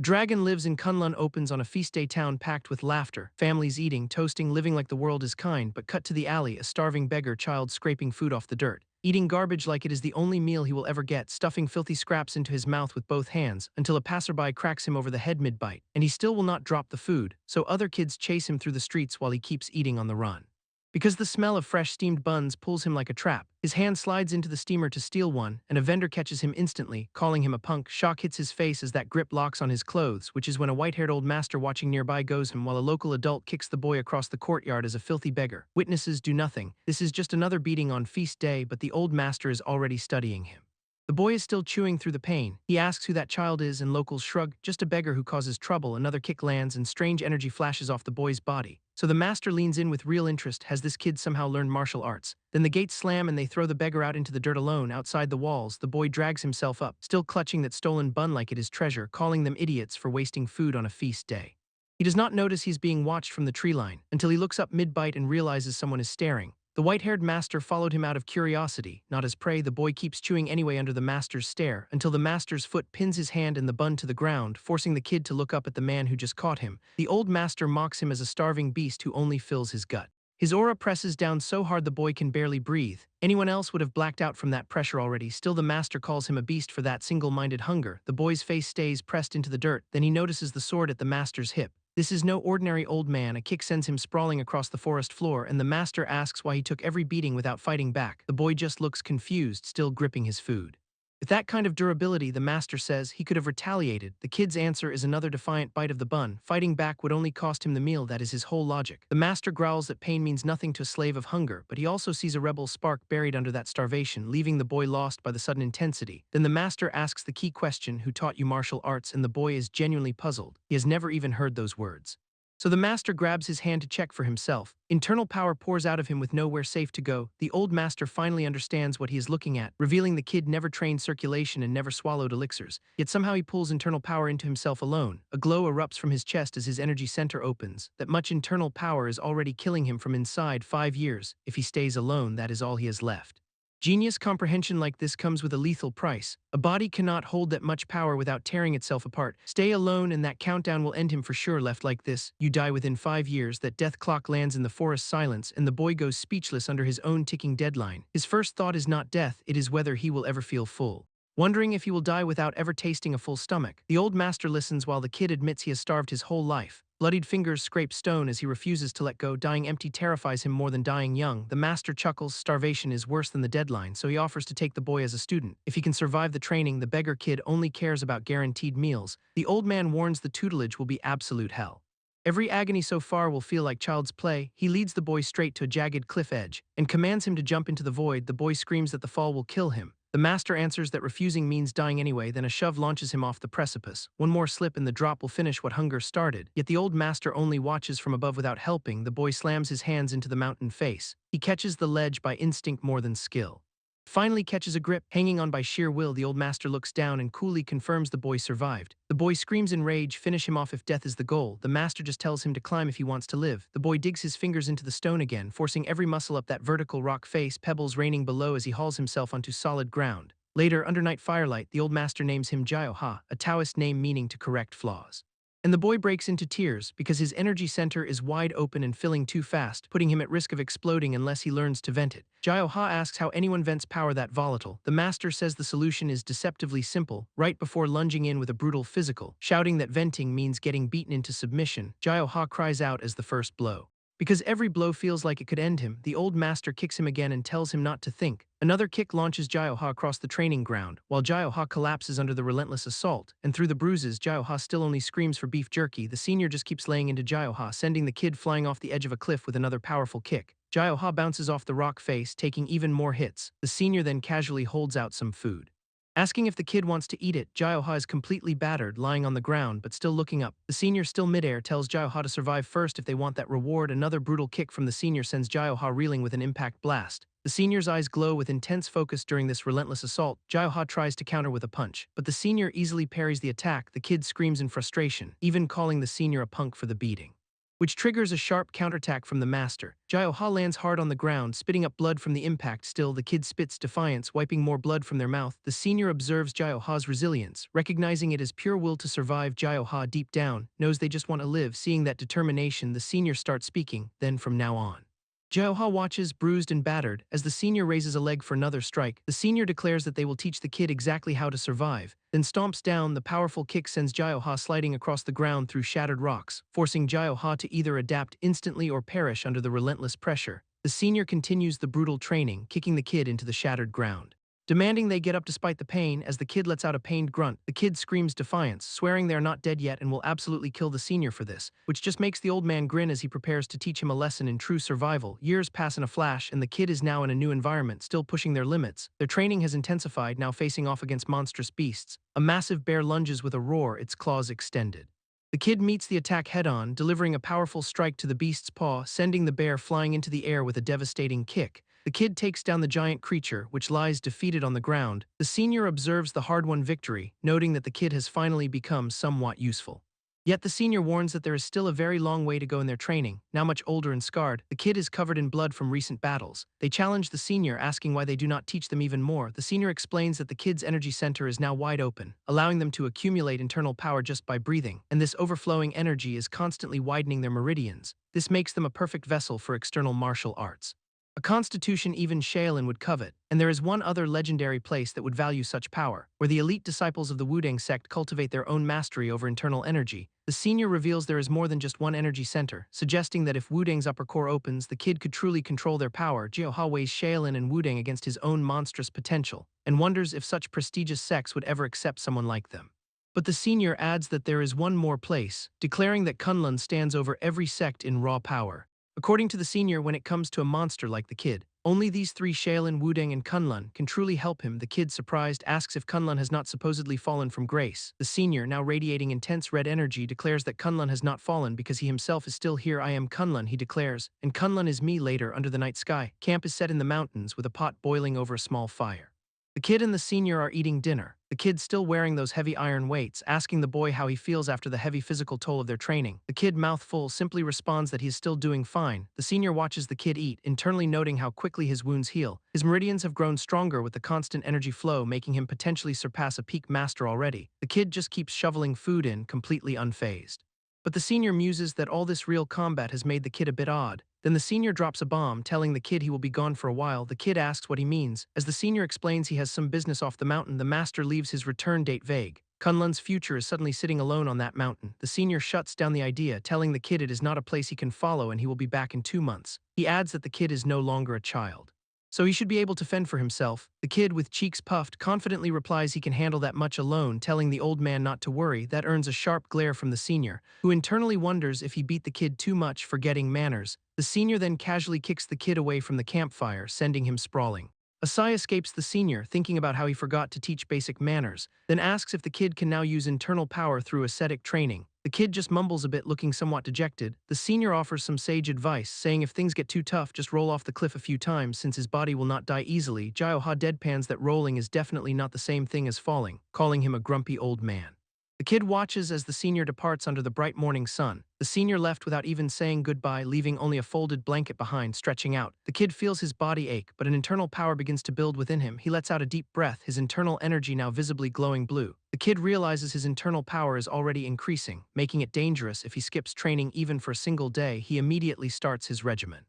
Dragon Lives in Kunlun opens on a feast day town packed with laughter, families eating, toasting, living like the world is kind, but cut to the alley, a starving beggar child scraping food off the dirt, eating garbage like it is the only meal he will ever get, stuffing filthy scraps into his mouth with both hands, until a passerby cracks him over the head mid-bite, and he still will not drop the food, so other kids chase him through the streets while he keeps eating on the run. Because the smell of fresh steamed buns pulls him like a trap, his hand slides into the steamer to steal one, and a vendor catches him instantly, calling him a punk. Shock hits his face as that grip locks on his clothes, which is when a white-haired old master watching nearby goes him while a local adult kicks the boy across the courtyard as a filthy beggar. Witnesses do nothing. This is just another beating on feast day, but the old master is already studying him. The boy is still chewing through the pain. He asks who that child is, and locals shrug. Just a beggar who causes trouble. Another kick lands, and strange energy flashes off the boy's body. So the master leans in with real interest. Has this kid somehow learned martial arts? Then the gates slam and they throw the beggar out into the dirt alone. Outside the walls, the boy drags himself up, still clutching that stolen bun like it is treasure, calling them idiots for wasting food on a feast day. He does not notice he's being watched from the tree line, until he looks up mid-bite and realizes someone is staring. The white-haired master followed him out of curiosity, not as prey. The boy keeps chewing anyway under the master's stare, until the master's foot pins his hand and the bun to the ground, forcing the kid to look up at the man who just caught him. The old master mocks him as a starving beast who only fills his gut. His aura presses down so hard the boy can barely breathe. Anyone else would have blacked out from that pressure already. Still, the master calls him a beast for that single-minded hunger. The boy's face stays pressed into the dirt. Then he notices the sword at the master's hip. This is no ordinary old man. A kick sends him sprawling across the forest floor, and the master asks why he took every beating without fighting back. The boy just looks confused, still gripping his food. With that kind of durability, the master says he could have retaliated. The kid's answer is another defiant bite of the bun. Fighting back would only cost him the meal. That is his whole logic. The master growls that pain means nothing to a slave of hunger, but he also sees a rebel spark buried under that starvation, leaving the boy lost by the sudden intensity. Then the master asks the key question, who taught you martial arts? And the boy is genuinely puzzled. He has never even heard those words. So the master grabs his hand to check for himself. Internal power pours out of him with nowhere safe to go. The old master finally understands what he is looking at, revealing the kid never trained circulation and never swallowed elixirs. Yet somehow he pulls internal power into himself alone. A glow erupts from his chest as his energy center opens. That much internal power is already killing him from inside. 5 years. If he stays alone, that is all he has left. Genius comprehension like this comes with a lethal price. A body cannot hold that much power without tearing itself apart. Stay alone and that countdown will end him for sure. Left like this, you die within 5 years. That death clock lands in the forest silence, and the boy goes speechless under his own ticking deadline. His first thought is not death, it is whether he will ever feel full. Wondering if he will die without ever tasting a full stomach. The old master listens while the kid admits he has starved his whole life. Bloodied fingers scrape stone as he refuses to let go. Dying empty terrifies him more than dying young. The master chuckles. Starvation is worse than the deadline, so he offers to take the boy as a student. If he can survive the training, the beggar kid only cares about guaranteed meals. The old man warns the tutelage will be absolute hell. Every agony so far will feel like child's play. He leads the boy straight to a jagged cliff edge and commands him to jump into the void. The boy screams that the fall will kill him. The master answers that refusing means dying anyway, then a shove launches him off the precipice. One more slip and the drop will finish what hunger started. Yet the old master only watches from above without helping. The boy slams his hands into the mountain face. He catches the ledge by instinct more than skill. Finally catches a grip, hanging on by sheer will. The old master looks down and coolly confirms the boy survived. The boy screams in rage, finish him off if death is the goal. The master just tells him to climb if he wants to live. The boy digs his fingers into the stone again, forcing every muscle up that vertical rock face, pebbles raining below as he hauls himself onto solid ground. Later, under night firelight, the old master names him Jio-ha, a Taoist name meaning to correct flaws. And the boy breaks into tears because his energy center is wide open and filling too fast, putting him at risk of exploding unless he learns to vent it. Jio-ha asks how anyone vents power that volatile. The master says the solution is deceptively simple, right before lunging in with a brutal physical, shouting that venting means getting beaten into submission. Jio-ha cries out as the first blow. Because every blow feels like it could end him, the old master kicks him again and tells him not to think. Another kick launches Jio-ha across the training ground, while Jio-ha collapses under the relentless assault, and through the bruises, Jio-ha still only screams for beef jerky. The senior just keeps laying into Jio-ha, sending the kid flying off the edge of a cliff with another powerful kick. Jio-ha bounces off the rock face, taking even more hits. The senior then casually holds out some food. Asking if the kid wants to eat it, Jio-ha is completely battered, lying on the ground but still looking up. The senior, still midair, tells Jio-ha to survive first if they want that reward. Another brutal kick from the senior sends Jio-ha reeling with an impact blast. The senior's eyes glow with intense focus during this relentless assault. Jio-ha tries to counter with a punch, but the senior easily parries the attack. The kid screams in frustration, even calling the senior a punk for the beating. which triggers a sharp counterattack from the master. Jio-ha lands hard on the ground, spitting up blood from the impact. Still, the kid spits defiance, wiping more blood from their mouth. The senior observes Jio-ha's resilience, recognizing it as pure will to survive. Jio-ha, deep down, knows they just want to live. Seeing that determination, the senior starts speaking. Then from now on, Jio-ha watches, bruised and battered, as the senior raises a leg for another strike. The senior declares that they will teach the kid exactly how to survive, then stomps down. The powerful kick sends Jio-ha sliding across the ground through shattered rocks, forcing Jio-ha to either adapt instantly or perish under the relentless pressure. The senior continues the brutal training, kicking the kid into the shattered ground, demanding they get up despite the pain. As the kid lets out a pained grunt, the kid screams defiance, swearing they are not dead yet and will absolutely kill the senior for this, which just makes the old man grin as he prepares to teach him a lesson in true survival. Years pass in a flash, and the kid is now in a new environment, still pushing their limits. Their training has intensified, now facing off against monstrous beasts. A massive bear lunges with a roar, its claws extended. The kid meets the attack head-on, delivering a powerful strike to the beast's paw, sending the bear flying into the air with a devastating kick. The kid takes down the giant creature, which lies defeated on the ground. The senior observes the hard-won victory, noting that the kid has finally become somewhat useful. Yet the senior warns that there is still a very long way to go in their training. Now much older and scarred, the kid is covered in blood from recent battles. They challenge the senior, asking why they do not teach them even more. The senior explains that the kid's energy center is now wide open, allowing them to accumulate internal power just by breathing, and this overflowing energy is constantly widening their meridians. This makes them a perfect vessel for external martial arts, a constitution even Shaolin would covet. And there is one other legendary place that would value such power, where the elite disciples of the Wudang sect cultivate their own mastery over internal energy. The senior reveals there is more than just one energy center, suggesting that if Wudang's upper core opens, the kid could truly control their power. Jio-ha weighs Shaolin and Wudang against his own monstrous potential, and wonders if such prestigious sects would ever accept someone like them. But the senior adds that there is one more place, declaring that Kunlun stands over every sect in raw power. According to the senior, when it comes to a monster like the kid, only these three, Shaolin, Wudang, and Kunlun, can truly help him. The kid, surprised, asks if Kunlun has not supposedly fallen from grace. The senior, now radiating intense red energy, declares that Kunlun has not fallen because he himself is still here. I am Kunlun, he declares, and Kunlun is me. Later, under the night sky, camp is set in the mountains with a pot boiling over a small fire. The kid and the senior are eating dinner, the kid still wearing those heavy iron weights, asking the boy how he feels after the heavy physical toll of their training. The kid, mouth full, simply responds that he is still doing fine. The senior watches the kid eat, internally noting how quickly his wounds heal. His meridians have grown stronger with the constant energy flow, making him potentially surpass a peak master already. The kid just keeps shoveling food in, completely unfazed. But the senior muses that all this real combat has made the kid a bit odd. Then the senior drops a bomb, telling the kid he will be gone for a while. The kid asks what he means. As the senior explains he has some business off the mountain, the master leaves his return date vague. Kunlun's future is suddenly sitting alone on that mountain. The senior shuts down the idea, telling the kid it is not a place he can follow and he will be back in 2 months. He adds that the kid is no longer a child, so he should be able to fend for himself. The kid, with cheeks puffed, confidently replies he can handle that much alone, telling the old man not to worry. That earns a sharp glare from the senior, who internally wonders if he beat the kid too much, forgetting manners. The senior then casually kicks the kid away from the campfire, sending him sprawling. A sigh escapes the senior, thinking about how he forgot to teach basic manners, then asks if the kid can now use internal power through ascetic training. The kid just mumbles a bit, looking somewhat dejected. The senior offers some sage advice, saying if things get too tough, just roll off the cliff a few times since his body will not die easily. Jio-ha deadpans that rolling is definitely not the same thing as falling, calling him a grumpy old man. The kid watches as the senior departs under the bright morning sun. The senior left without even saying goodbye, leaving only a folded blanket behind, stretching out. The kid feels his body ache, but an internal power begins to build within him. He lets out a deep breath, his internal energy now visibly glowing blue. The kid realizes his internal power is already increasing, making it dangerous if he skips training even for a single day. He immediately starts his regimen,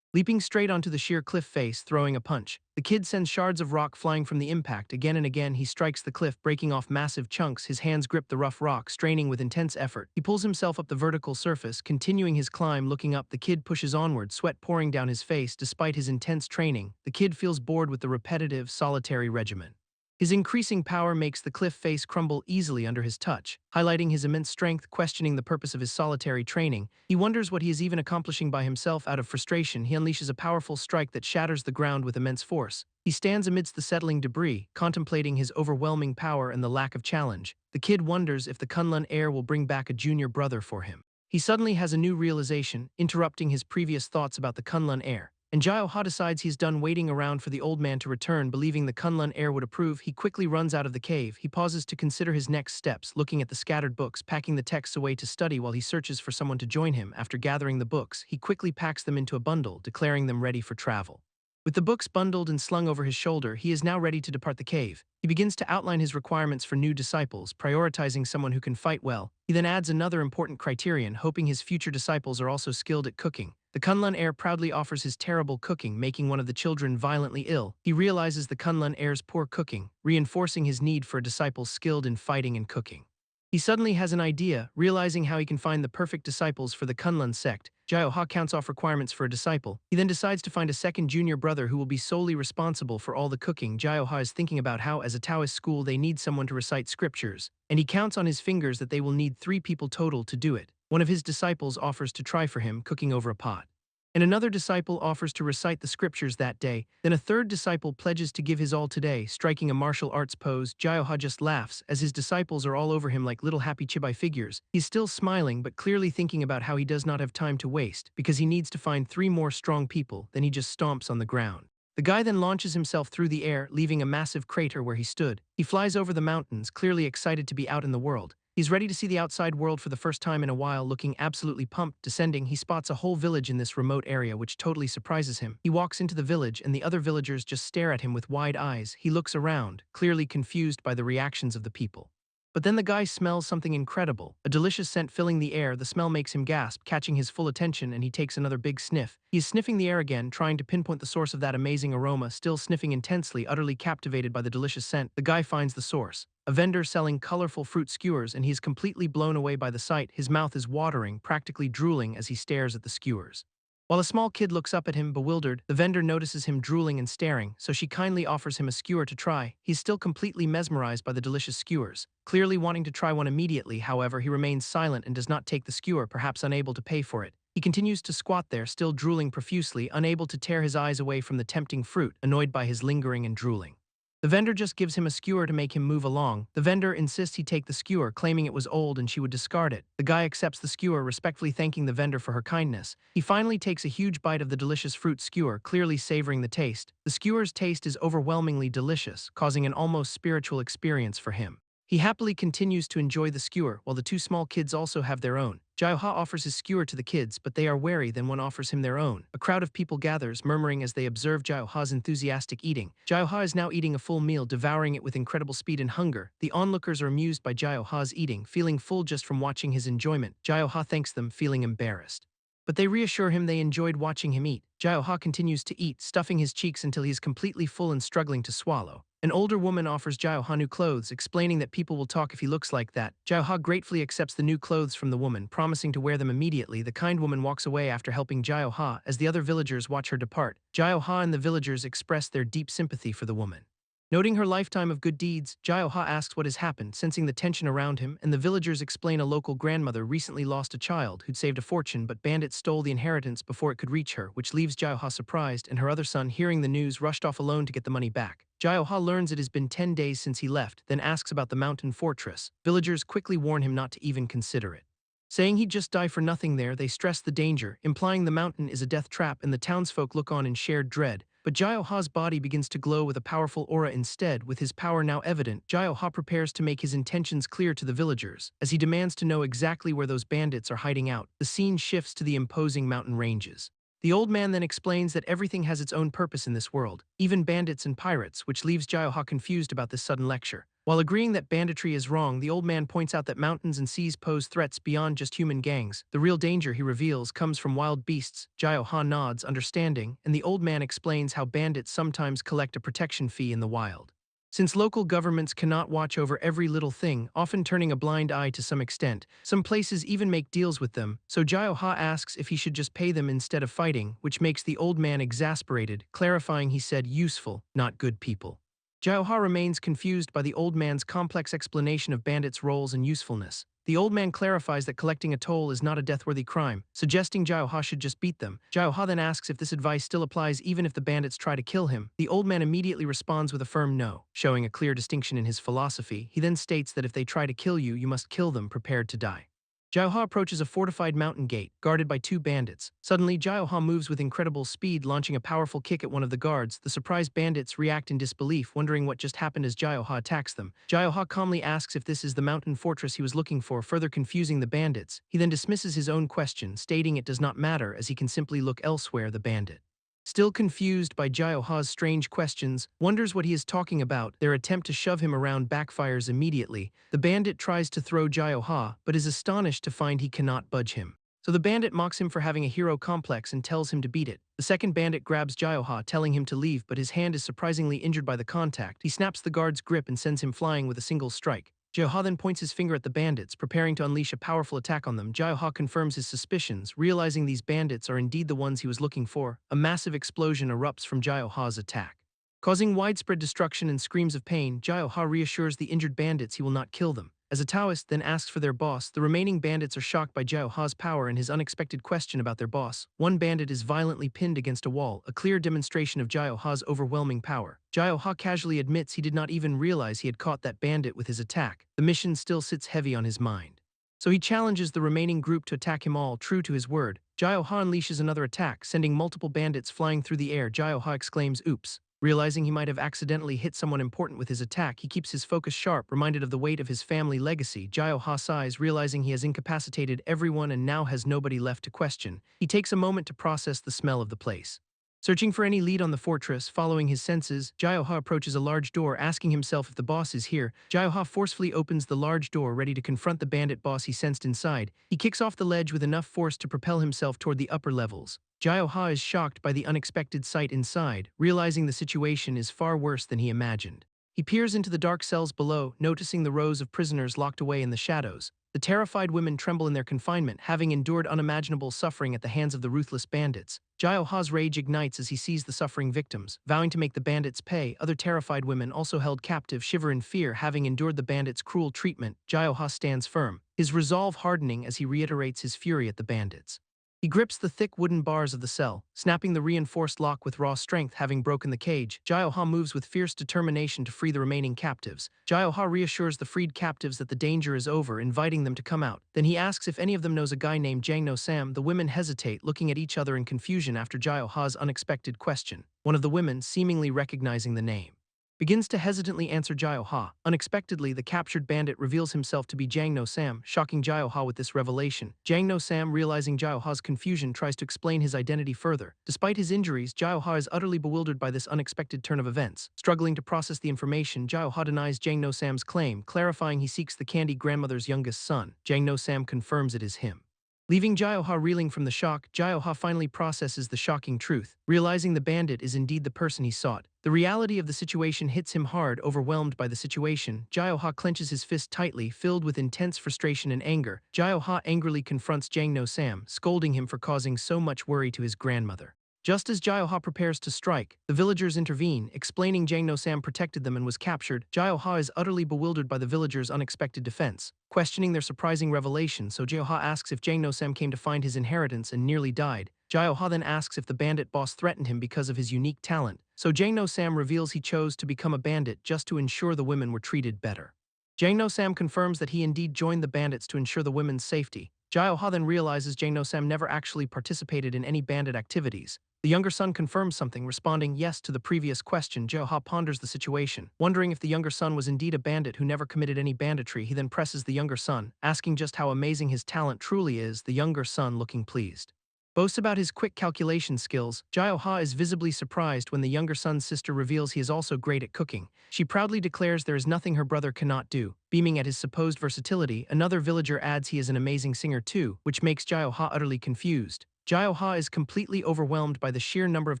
leaping straight onto the sheer cliff face, throwing a punch. The kid sends shards of rock flying from the impact. Again and again he strikes the cliff, breaking off massive chunks. His hands grip the rough rock, straining with intense effort. He pulls himself up the vertical surface, continuing his climb. Looking up, the kid pushes onward, sweat pouring down his face. Despite his intense training, the kid feels bored with the repetitive, solitary regimen. His increasing power makes the cliff face crumble easily under his touch, highlighting his immense strength. Questioning the purpose of his solitary training, he wonders what he is even accomplishing by himself. Out of frustration, he unleashes a powerful strike that shatters the ground with immense force. He stands amidst the settling debris, contemplating his overwhelming power and the lack of challenge. The kid wonders if the Kunlun heir will bring back a junior brother for him. He suddenly has a new realization, interrupting his previous thoughts about the Kunlun heir. and Jio-ha decides he's done waiting around for the old man to return, believing the Kunlun heir would approve. He quickly runs out of the cave. He pauses to consider his next steps, looking at the scattered books, packing the texts away to study while he searches for someone to join him. After gathering the books, he quickly packs them into a bundle, declaring them ready for travel. With the books bundled and slung over his shoulder, he is now ready to depart the cave. He begins to outline his requirements for new disciples, prioritizing someone who can fight well. He then adds another important criterion, hoping his future disciples are also skilled at cooking. The Kunlun heir proudly offers his terrible cooking, making one of the children violently ill. He realizes the Kunlun heir's poor cooking, reinforcing his need for a disciple skilled in fighting and cooking. He suddenly has an idea, realizing how he can find the perfect disciples for the Kunlun sect. Jio-ha counts off requirements for a disciple. He then decides to find a second junior brother who will be solely responsible for all the cooking. Jio-ha is thinking about how, as a Taoist school, they need someone to recite scriptures, and he counts on his fingers that they will need 3 people total to do it. One of his disciples offers to try for him, cooking over a pot, and another disciple offers to recite the scriptures that day. Then a third disciple pledges to give his all today, striking a martial arts pose. Jio-ha just laughs, as his disciples are all over him like little happy chibi figures. He's still smiling, but clearly thinking about how he does not have time to waste, because he needs to find 3 more strong people. Then he just stomps on the ground. The guy then launches himself through the air, leaving a massive crater where he stood. He flies over the mountains, clearly excited to be out in the world. He's ready to see the outside world for the first time in a while, looking absolutely pumped. Descending, he spots a whole village in this remote area, which totally surprises him. He walks into the village, and the other villagers just stare at him with wide eyes. He looks around, clearly confused by the reactions of the people. But then the guy smells something incredible, a delicious scent filling the air. The smell makes him gasp, catching his full attention, and he takes another big sniff. He is sniffing the air again, trying to pinpoint the source of that amazing aroma, still sniffing intensely, utterly captivated by the delicious scent. The guy finds the source, a vendor selling colorful fruit skewers, and he is completely blown away by the sight. His mouth is watering, practically drooling as he stares at the skewers. While a small kid looks up at him, bewildered, the vendor notices him drooling and staring, so she kindly offers him a skewer to try. He's still completely mesmerized by the delicious skewers, clearly wanting to try one immediately. However, he remains silent and does not take the skewer, perhaps unable to pay for it. He continues to squat there, still drooling profusely, unable to tear his eyes away from the tempting fruit, annoyed by his lingering and drooling. The vendor just gives him a skewer to make him move along. The vendor insists he take the skewer, claiming it was old and she would discard it. The guy accepts the skewer, respectfully thanking the vendor for her kindness. He finally takes a huge bite of the delicious fruit skewer, clearly savoring the taste. The skewer's taste is overwhelmingly delicious, causing an almost spiritual experience for him. He happily continues to enjoy the skewer, while the 2 small kids also have their own. Jio-ha offers his skewer to the kids, but they are wary. Then one offers him their own. A crowd of people gathers, murmuring as they observe Jio-ha's enthusiastic eating. Jio-ha is now eating a full meal, devouring it with incredible speed and hunger. The onlookers are amused by Jio-ha's eating, feeling full just from watching his enjoyment. Jio-ha thanks them, feeling embarrassed, but they reassure him they enjoyed watching him eat. Jio-ha continues to eat, stuffing his cheeks until he is completely full and struggling to swallow. An older woman offers Jio-ha new clothes, explaining that people will talk if he looks like that. Jio-ha gratefully accepts the new clothes from the woman, promising to wear them immediately. The kind woman walks away after helping Jio-ha, as the other villagers watch her depart. Jio-ha and the villagers express their deep sympathy for the woman. Noting her lifetime of good deeds, Jio-ha asks what has happened, sensing the tension around him, and the villagers explain a local grandmother recently lost a child who'd saved a fortune, but bandits stole the inheritance before it could reach her, which leaves Jio-ha surprised, and her other son, hearing the news, rushed off alone to get the money back. Jio-ha learns it has been 10 days since he left, then asks about the mountain fortress. Villagers quickly warn him not to even consider it, saying he'd just die for nothing there. They stress the danger, implying the mountain is a death trap, and the townsfolk look on in shared dread. But Jio-ha's body begins to glow with a powerful aura instead. With his power now evident, Jio-ha prepares to make his intentions clear to the villagers, as he demands to know exactly where those bandits are hiding out. The scene shifts to the imposing mountain ranges. The old man then explains that everything has its own purpose in this world, even bandits and pirates, which leaves Jio-ha confused about this sudden lecture. While agreeing that banditry is wrong, the old man points out that mountains and seas pose threats beyond just human gangs. The real danger, he reveals, comes from wild beasts. Jio-ha nods, understanding, and the old man explains how bandits sometimes collect a protection fee in the wild, since local governments cannot watch over every little thing, often turning a blind eye to some extent. Some places even make deals with them, so Jio-ha asks if he should just pay them instead of fighting, which makes the old man exasperated, clarifying he said useful, not good people. Jio-ha remains confused by the old man's complex explanation of bandits' roles and usefulness. The old man clarifies that collecting a toll is not a death-worthy crime, suggesting Jio-ha should just beat them. Jio-ha then asks if this advice still applies even if the bandits try to kill him. The old man immediately responds with a firm no, showing a clear distinction in his philosophy. He then states that if they try to kill you, you must kill them, prepared to die. Jiaoha approaches a fortified mountain gate, guarded by two bandits. Suddenly, Jiaoha moves with incredible speed, launching a powerful kick at one of the guards. The surprised bandits react in disbelief, wondering what just happened as Jiaoha attacks them. Jiaoha calmly asks if this is the mountain fortress he was looking for, further confusing the bandits. He then dismisses his own question, stating it does not matter as he can simply look elsewhere. The bandit, still confused by Jiaoha's strange questions, wonders what he is talking about. Their attempt to shove him around backfires immediately. The bandit tries to throw Jiaoha, but is astonished to find he cannot budge him. So the bandit mocks him for having a hero complex and tells him to beat it. The second bandit grabs Jiaoha, telling him to leave, but his hand is surprisingly injured by the contact. He snaps the guard's grip and sends him flying with a single strike. Jiaoha then points his finger at the bandits, preparing to unleash a powerful attack on them. Jiaoha confirms his suspicions, realizing these bandits are indeed the ones he was looking for. A massive explosion erupts from Jiaoha's attack, causing widespread destruction and screams of pain. Jiaoha reassures the injured bandits he will not kill them. As a Taoist then asks for their boss, the remaining bandits are shocked by Jiaoha's power and his unexpected question about their boss. One bandit is violently pinned against a wall, a clear demonstration of Jiaoha's overwhelming power. Jiaoha casually admits he did not even realize he had caught that bandit with his attack. The mission still sits heavy on his mind, so he challenges the remaining group to attack him all. True to his word, Jiaoha unleashes another attack, sending multiple bandits flying through the air. Jiaoha exclaims, "Oops." Realizing he might have accidentally hit someone important with his attack, he keeps his focus sharp, reminded of the weight of his family legacy. Jiaoha sighs, realizing he has incapacitated everyone and now has nobody left to question. He takes a moment to process the smell of the place. Searching for any lead on the fortress, following his senses, Jiaoha approaches a large door, asking himself if the boss is here. Jiaoha forcefully opens the large door, ready to confront the bandit boss he sensed inside. He kicks off the ledge with enough force to propel himself toward the upper levels. Jiaoha is shocked by the unexpected sight inside, realizing the situation is far worse than he imagined. He peers into the dark cells below, noticing the rows of prisoners locked away in the shadows. The terrified women tremble in their confinement, having endured unimaginable suffering at the hands of the ruthless bandits. Jiaoha's rage ignites as he sees the suffering victims, vowing to make the bandits pay. Other terrified women, also held captive, shiver in fear, having endured the bandits' cruel treatment. Jiaoha stands firm, his resolve hardening as he reiterates his fury at the bandits. He grips the thick wooden bars of the cell, snapping the reinforced lock with raw strength. Having broken the cage, Jiaoha moves with fierce determination to free the remaining captives. Jiaoha reassures the freed captives that the danger is over, inviting them to come out. Then he asks if any of them knows a guy named Jang No Sam. The women hesitate, looking at each other in confusion after Jiaoha's unexpected question. One of the women, seemingly recognizing the name, begins to hesitantly answer Jiaoha. Unexpectedly, the captured bandit reveals himself to be Jang No Sam, shocking Jiaoha with this revelation. Jang No Sam, realizing Jiaoha's confusion, tries to explain his identity further. Despite his injuries, Jiaoha is utterly bewildered by this unexpected turn of events. Struggling to process the information, Jiaoha denies Jang No Sam's claim, clarifying he seeks the Candy grandmother's youngest son. Jang No Sam confirms it is him. Leaving Jiaoha reeling from the shock, Jiaoha finally processes the shocking truth, realizing the bandit is indeed the person he sought. The reality of the situation hits him hard. Overwhelmed by the situation, Jiaoha clenches his fist tightly, filled with intense frustration and anger. Jiaoha angrily confronts Jang No Sam, scolding him for causing so much worry to his grandmother. Just as Jiaoha prepares to strike, the villagers intervene, explaining Jang No Sam protected them and was captured. Jiaoha is utterly bewildered by the villagers' unexpected defense, questioning their surprising revelation, so Jiaoha asks if Jang No Sam came to find his inheritance and nearly died. Jiaoha then asks if the bandit boss threatened him because of his unique talent, so Jang No Sam reveals he chose to become a bandit just to ensure the women were treated better. Jang No Sam confirms that he indeed joined the bandits to ensure the women's safety. Jiaoha then realizes Jang No Sam never actually participated in any bandit activities. The younger son confirms something, responding yes to the previous question. Jiaoha ponders the situation, wondering if the younger son was indeed a bandit who never committed any banditry. He then presses the younger son, asking just how amazing his talent truly is. The younger son, looking pleased, boasts about his quick calculation skills. Jiaoha is visibly surprised when the younger son's sister reveals he is also great at cooking. She proudly declares there is nothing her brother cannot do. Beaming at his supposed versatility, another villager adds he is an amazing singer too, which makes Jiaoha utterly confused. Jiaoha is completely overwhelmed by the sheer number of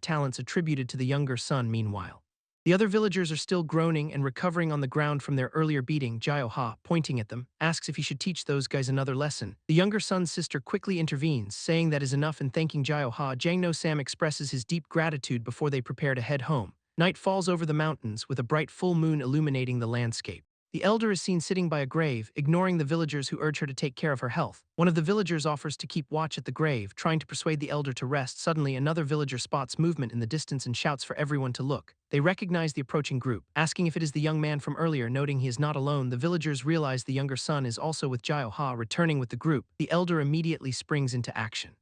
talents attributed to the younger son. Meanwhile, the other villagers are still groaning and recovering on the ground from their earlier beating. Jiaoha, pointing at them, asks if he should teach those guys another lesson. The younger son's sister quickly intervenes, saying that is enough, and thanking Jiaoha. Jang No Sam expresses his deep gratitude before they prepare to head home. Night falls over the mountains, with a bright full moon illuminating the landscape. The elder is seen sitting by a grave, ignoring the villagers who urge her to take care of her health. One of the villagers offers to keep watch at the grave, trying to persuade the elder to rest. Suddenly, another villager spots movement in the distance and shouts for everyone to look. They recognize the approaching group, asking if it is the young man from earlier. Noting he is not alone, the villagers realize the younger son is also with Jio Ha. Returning with the group, the elder immediately springs into action.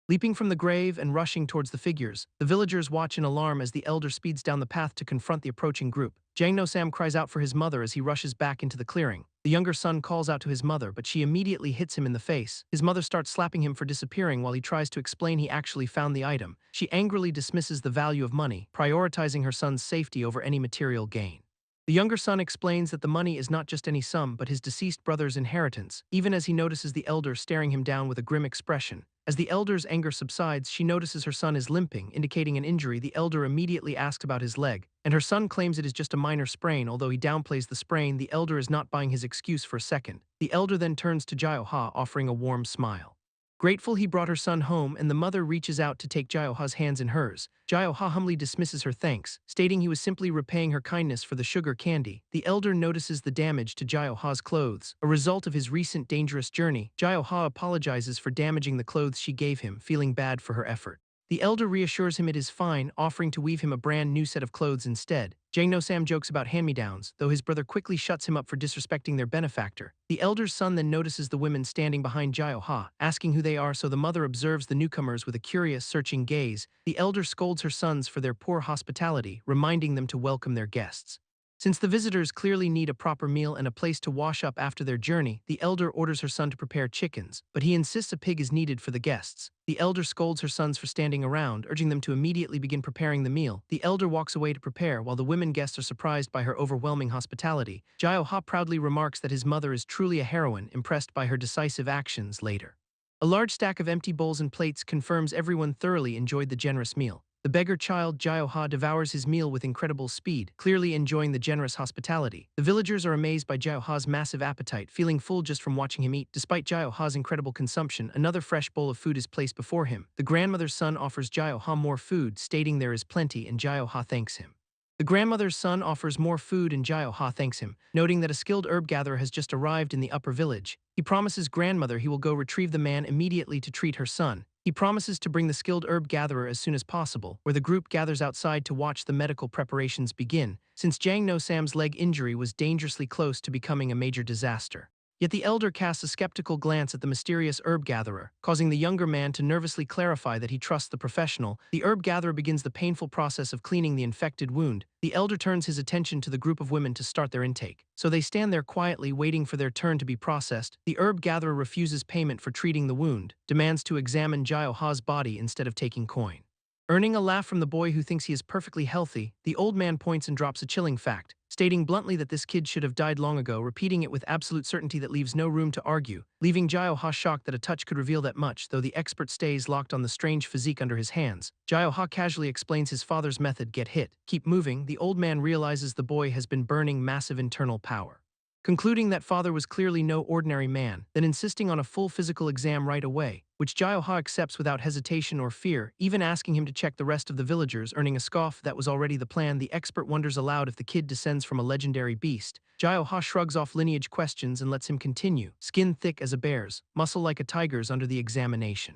Leaping from the grave and rushing towards the figures, the villagers watch in alarm as the elder speeds down the path to confront the approaching group. Jang No Sam cries out for his mother as he rushes back into the clearing. The younger son calls out to his mother, but she immediately hits him in the face. His mother starts slapping him for disappearing while he tries to explain he actually found the item. She angrily dismisses the value of money, prioritizing her son's safety over any material gain. The younger son explains that the money is not just any sum but his deceased brother's inheritance, even as he notices the elder staring him down with a grim expression. As the elder's anger subsides, she notices her son is limping, indicating an injury. The elder immediately asks about his leg, and her son claims it is just a minor sprain. Although he downplays the sprain, the elder is not buying his excuse for a second. The elder then turns to Jio Ha, offering a warm smile. Grateful he brought her son home, and the mother reaches out to take Jio Ha's hands in hers. Jio Ha humbly dismisses her thanks, stating he was simply repaying her kindness for the sugar candy. The elder notices the damage to Jio Ha's clothes, a result of his recent dangerous journey. Jio Ha apologizes for damaging the clothes she gave him, feeling bad for her effort. The elder reassures him it is fine, offering to weave him a brand new set of clothes instead. Jang No Sam jokes about hand-me-downs, though his brother quickly shuts him up for disrespecting their benefactor. The elder's son then notices the women standing behind Jio Ha, asking who they are, so the mother observes the newcomers with a curious, searching gaze. The elder scolds her sons for their poor hospitality, reminding them to welcome their guests. Since the visitors clearly need a proper meal and a place to wash up after their journey, the elder orders her son to prepare chickens, but he insists a pig is needed for the guests. The elder scolds her sons for standing around, urging them to immediately begin preparing the meal. The elder walks away to prepare, while the women guests are surprised by her overwhelming hospitality. Jio Ha proudly remarks that his mother is truly a heroine, impressed by her decisive actions later. A large stack of empty bowls and plates confirms everyone thoroughly enjoyed the generous meal. The beggar child Jio Ha devours his meal with incredible speed, clearly enjoying the generous hospitality. The villagers are amazed by Jio Ha's massive appetite, feeling full just from watching him eat. Despite Jio Ha's incredible consumption, another fresh bowl of food is placed before him. The grandmother's son offers Jio Ha more food, stating there is plenty, and Jio Ha thanks him. The grandmother's son offers more food and Jio Ha thanks him, noting that a skilled herb gatherer has just arrived in the upper village. He promises grandmother he will go retrieve the man immediately to treat her son. He promises to bring the skilled herb gatherer as soon as possible, where the group gathers outside to watch the medical preparations begin, since Jang No Sam's leg injury was dangerously close to becoming a major disaster. Yet the elder casts a skeptical glance at the mysterious herb gatherer, causing the younger man to nervously clarify that he trusts the professional. The herb gatherer begins the painful process of cleaning the infected wound. The elder turns his attention to the group of women to start their intake. So they stand there quietly waiting for their turn to be processed. The herb gatherer refuses payment for treating the wound, demands to examine Jio Ha's body instead of taking coin. Earning a laugh from the boy who thinks he is perfectly healthy, the old man points and drops a chilling fact, stating bluntly that this kid should have died long ago, repeating it with absolute certainty that leaves no room to argue, leaving Jio Ha shocked that a touch could reveal that much. Though the expert stays locked on the strange physique under his hands, Jio Ha casually explains his father's method: get hit, keep moving. The old man realizes the boy has been burning massive internal power. Concluding that father was clearly no ordinary man, then insisting on a full physical exam right away, which Jio Ha accepts without hesitation or fear, even asking him to check the rest of the villagers, earning a scoff that was already the plan. The expert wonders aloud if the kid descends from a legendary beast. Jio Ha shrugs off lineage questions and lets him continue, skin thick as a bear's, muscle like a tiger's under the examination.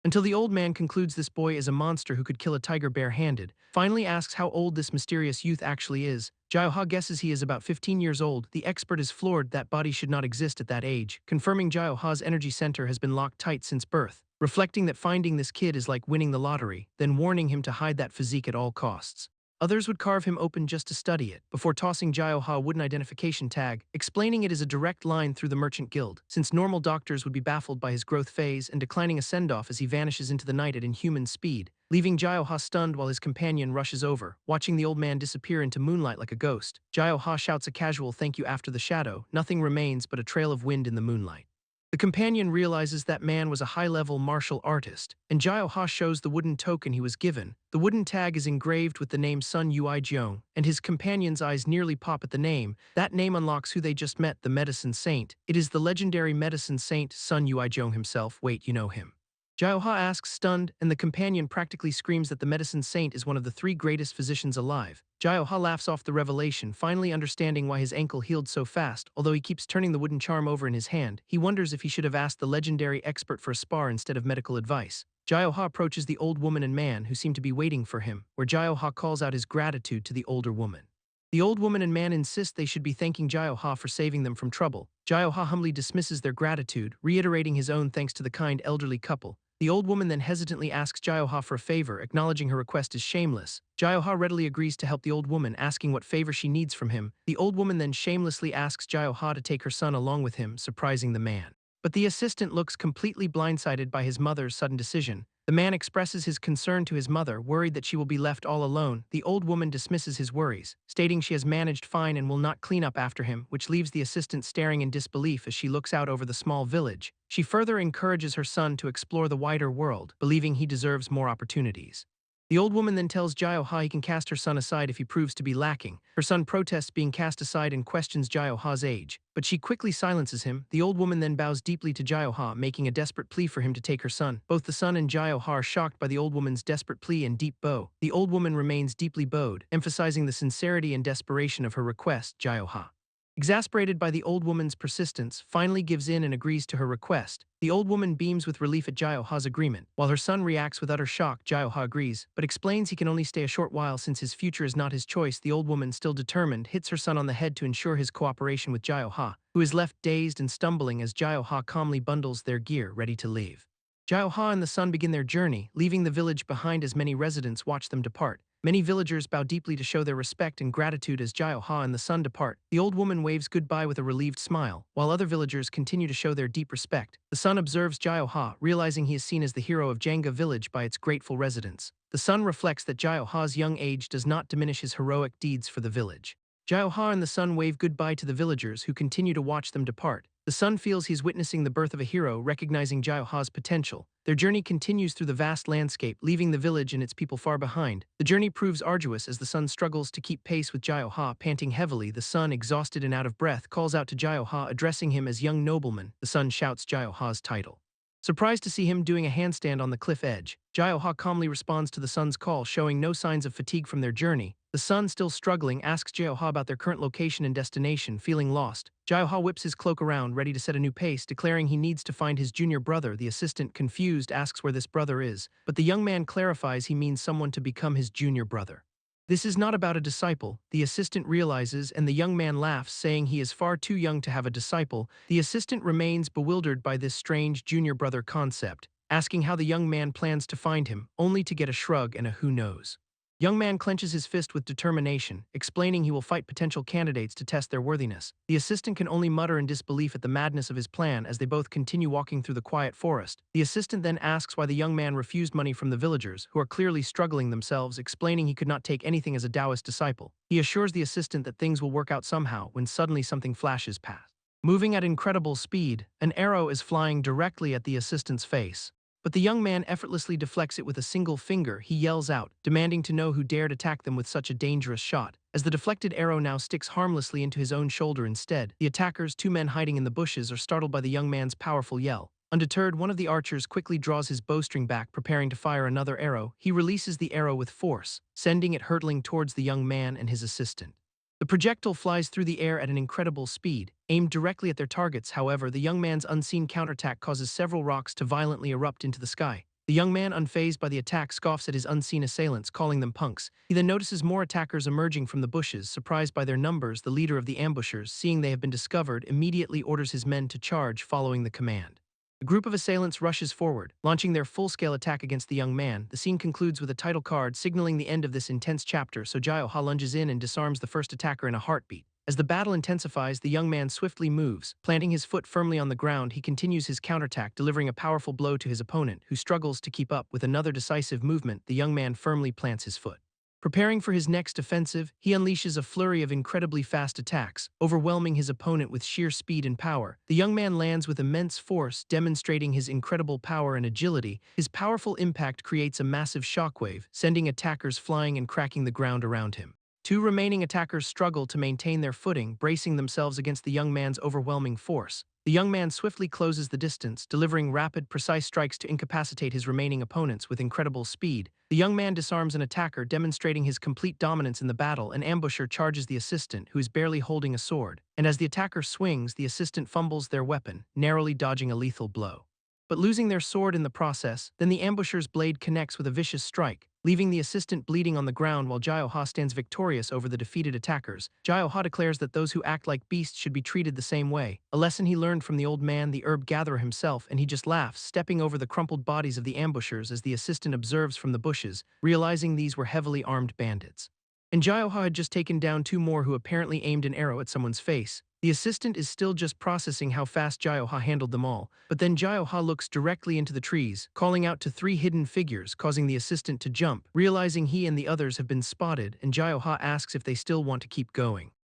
Until the old man concludes this boy is a monster who could kill a tiger bare-handed, finally asks how old this mysterious youth actually is. Jio Ha guesses he is about 15 years old. The expert is floored that body should not exist at that age, confirming Jio Ha's energy center has been locked tight since birth, reflecting that finding this kid is like winning the lottery, then warning him to hide that physique at all costs. Others would carve him open just to study it, before tossing Jio Ha a wooden identification tag, explaining it is a direct line through the merchant guild, since normal doctors would be baffled by his growth phase and declining a send-off as he vanishes into the night at inhuman speed, leaving Jio Ha stunned while his companion rushes over, watching the old man disappear into moonlight like a ghost. Jio Ha shouts a casual thank you after the shadow. Nothing remains but a trail of wind in the moonlight. The companion realizes that man was a high-level martial artist, and Jio Ha shows the wooden token he was given. The wooden tag is engraved with the name Sun Ui Jiong, and his companion's eyes nearly pop at the name. That name unlocks who they just met, the medicine saint. It is the legendary medicine saint Sun Ui Jiong himself. Wait, you know him. Jiaoha asks, stunned, and the companion practically screams that the medicine saint is one of the three greatest physicians alive. Jiaoha laughs off the revelation, finally understanding why his ankle healed so fast. Although he keeps turning the wooden charm over in his hand, he wonders if he should have asked the legendary expert for a spar instead of medical advice. Jiaoha approaches the old woman and man who seem to be waiting for him, where Jiaoha calls out his gratitude to the older woman. The old woman and man insist they should be thanking Jiaoha for saving them from trouble. Jiaoha humbly dismisses their gratitude, reiterating his own thanks to the kind elderly couple. The old woman then hesitantly asks Jiaoha for a favor, acknowledging her request is shameless. Jiaoha readily agrees to help the old woman, asking what favor she needs from him. The old woman then shamelessly asks Jiaoha to take her son along with him, surprising the man. But the assistant looks completely blindsided by his mother's sudden decision. The man expresses his concern to his mother, worried that she will be left all alone. The old woman dismisses his worries, stating she has managed fine and will not clean up after him, which leaves the assistant staring in disbelief as she looks out over the small village. She further encourages her son to explore the wider world, believing he deserves more opportunities. The old woman then tells Jiaoha he can cast her son aside if he proves to be lacking. Her son protests being cast aside and questions Jiaoha's age, but she quickly silences him. The old woman then bows deeply to Jiaoha, making a desperate plea for him to take her son. Both the son and Jiaoha are shocked by the old woman's desperate plea and deep bow. The old woman remains deeply bowed, emphasizing the sincerity and desperation of her request. Jiaoha, exasperated by the old woman's persistence, finally gives in and agrees to her request. The old woman beams with relief at Jiaoha's agreement. While her son reacts with utter shock, Jiaoha agrees, but explains he can only stay a short while since his future is not his choice. The old woman, still determined, hits her son on the head to ensure his cooperation with Jiaoha, who is left dazed and stumbling as Jiaoha calmly bundles their gear, ready to leave. Jiaoha and the son begin their journey, leaving the village behind as many residents watch them depart. Many villagers bow deeply to show their respect and gratitude as Jiaoha and the son depart. The old woman waves goodbye with a relieved smile, while other villagers continue to show their deep respect. The son observes Jiaoha, realizing he is seen as the hero of Jangga village by its grateful residents. The son reflects that Jiaoha's young age does not diminish his heroic deeds for the village. Jiaoha and the son wave goodbye to the villagers who continue to watch them depart. The son feels he's witnessing the birth of a hero, recognizing Jiaoha's potential. Their journey continues through the vast landscape, leaving the village and its people far behind. The journey proves arduous as the son struggles to keep pace with Jiaoha, panting heavily. The son, exhausted and out of breath, calls out to Jiaoha, addressing him as young nobleman. The son shouts Jiaoha's title. Surprised to see him doing a handstand on the cliff edge, Jiaoha calmly responds to the son's call, showing no signs of fatigue from their journey. The son, still struggling, asks Jiaoha about their current location and destination. Feeling lost, Jiaoha whips his cloak around, ready to set a new pace, declaring he needs to find his junior brother. The assistant, confused, asks where this brother is, but the young man clarifies he means someone to become his junior brother. This is not about a disciple, the assistant realizes, and the young man laughs, saying he is far too young to have a disciple. The assistant remains bewildered by this strange junior brother concept, asking how the young man plans to find him, only to get a shrug and a who knows. Young man clenches his fist with determination, explaining he will fight potential candidates to test their worthiness. The assistant can only mutter in disbelief at the madness of his plan as they both continue walking through the quiet forest. The assistant then asks why the young man refused money from the villagers, who are clearly struggling themselves, explaining he could not take anything as a Taoist disciple. He assures the assistant that things will work out somehow when suddenly something flashes past. Moving at incredible speed, an arrow is flying directly at the assistant's face. But the young man effortlessly deflects it with a single finger. He yells out, demanding to know who dared attack them with such a dangerous shot. As the deflected arrow now sticks harmlessly into his own shoulder instead, the attackers, two men hiding in the bushes, are startled by the young man's powerful yell. Undeterred, one of the archers quickly draws his bowstring back, preparing to fire another arrow. He releases the arrow with force, sending it hurtling towards the young man and his assistant. The projectile flies through the air at an incredible speed, aimed directly at their targets. However, the young man's unseen counterattack causes several rocks to violently erupt into the sky. The young man, unfazed by the attack, scoffs at his unseen assailants, calling them punks. He then notices more attackers emerging from the bushes. Surprised by their numbers, the leader of the ambushers, seeing they have been discovered, immediately orders his men to charge, following the command. The group of assailants rushes forward, launching their full-scale attack against the young man. The scene concludes with a title card signaling the end of this intense chapter, so Jiaoha lunges in and disarms the first attacker in a heartbeat. As the battle intensifies, the young man swiftly moves. Planting his foot firmly on the ground, he continues his counterattack, delivering a powerful blow to his opponent, who struggles to keep up. With another decisive movement, the young man firmly plants his foot. Preparing for his next offensive, he unleashes a flurry of incredibly fast attacks, overwhelming his opponent with sheer speed and power. The young man lands with immense force, demonstrating his incredible power and agility. His powerful impact creates a massive shockwave, sending attackers flying and cracking the ground around him. Two remaining attackers struggle to maintain their footing, bracing themselves against the young man's overwhelming force. The young man swiftly closes the distance, delivering rapid, precise strikes to incapacitate his remaining opponents with incredible speed. The young man disarms an attacker, demonstrating his complete dominance in the battle. An ambusher charges the assistant, who is barely holding a sword, and as the attacker swings, the assistant fumbles their weapon, narrowly dodging a lethal blow. But losing their sword in the process, then the ambusher's blade connects with a vicious strike, leaving the assistant bleeding on the ground while Jioha stands victorious over the defeated attackers. Jioha declares that those who act like beasts should be treated the same way, a lesson he learned from the old man, the herb gatherer himself, and he just laughs, stepping over the crumpled bodies of the ambushers as the assistant observes from the bushes, realizing these were heavily armed bandits. And Jioha had just taken down two more who apparently aimed an arrow at someone's face. The assistant is still just processing how fast Jioha handled them all, but then Jioha looks directly into the trees, calling out to three hidden figures, causing the assistant to jump, realizing he and the others have been spotted, and Jioha asks if they still want to keep going.